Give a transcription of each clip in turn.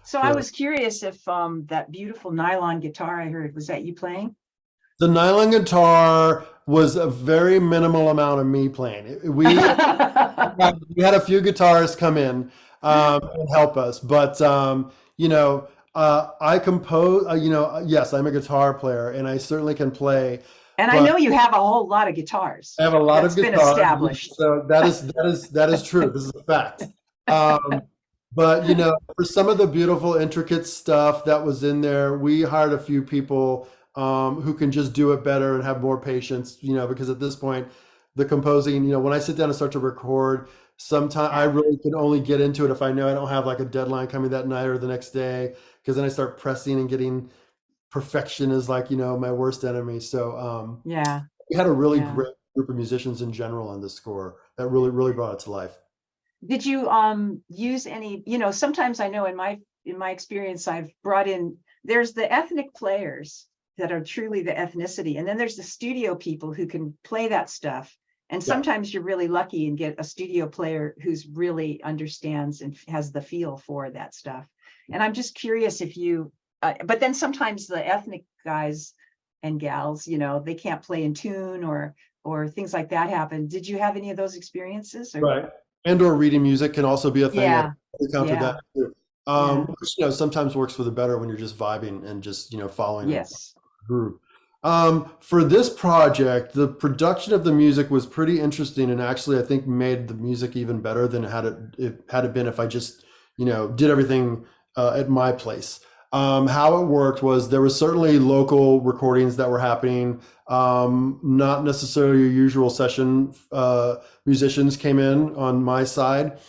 So I was curious if that beautiful nylon guitar I heard, was that you playing? The nylon guitar was a very minimal amount of me playing. We had a few guitarists come in and help us, but I compose. Yes, I'm a guitar player, and I certainly can play. And I But know you have a whole lot of guitars. I have a lot of That's been guitars, established. so that is true. This is a fact. Um, but for some of the beautiful, intricate stuff that was in there, we hired a few people who can just do it better and have more patience. Because at this point, the composing, when I sit down and start to record, sometimes I Yeah. really can only get into it if I know I don't have like a deadline coming that night or the next day, because then I start pressing and getting perfection is like my worst enemy. So Yeah. we had a really Yeah. great group of musicians in general on the score that really, really brought it to life. Did you use any, sometimes I know in my experience I've brought in, there's the ethnic players that are truly the ethnicity, and then there's the studio people who can play that stuff. And Yeah. sometimes you're really lucky and get a studio player who's really understands and has the feel for that stuff. And I'm just curious if you but then sometimes the ethnic guys and gals, they can't play in tune or things like that happen. Did you have any of those experiences or? Right. And or reading music can also be a thing. I've Yeah. encountered Yeah. that too. Yeah. Which, sometimes works for the better when you're just vibing and just, following the Yes. groove. For this project, the production of the music was pretty interesting, and actually I think made the music even better than had it been if I just, did everything at my place. How it worked was there was certainly local recordings that were happening. Not necessarily your usual session musicians came in on my side.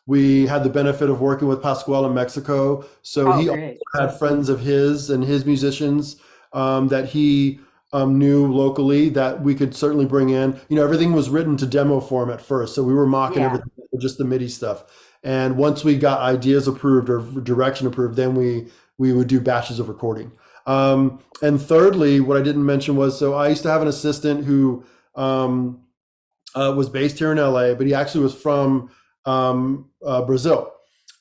We had the benefit of working with Pascual in Mexico, so Oh, he also great. had friends of his and his musicians that he knew locally that we could certainly bring in. Everything was written to demo form at first, so we were mocking Yeah. everything, just the MIDI stuff. And once we got ideas approved or direction approved, then we would do batches of recording. And thirdly, what I didn't mention was, so I used to have an assistant who was based here in LA, but he actually was from Brazil,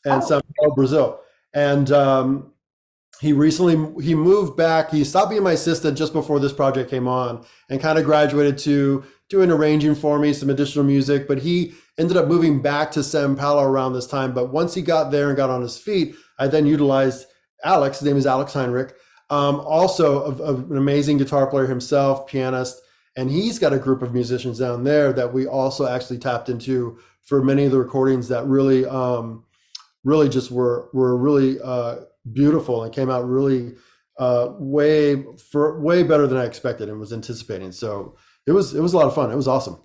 and Oh, Sao Paulo, Brazil. And he moved back. He stopped being my assistant just before this project came on, and kind of graduated to doing arranging for me some additional music. But he ended up moving back to Sao Paulo around this time. But once he got there and got on his feet, I then utilized Alex. His name is Alex Heinrich. Also an amazing guitar player himself, pianist. And he's got a group of musicians down there that we also actually tapped into for many of the recordings that really, really just were really beautiful and came out really way better than I expected and was anticipating. So it was a lot of fun. It was awesome.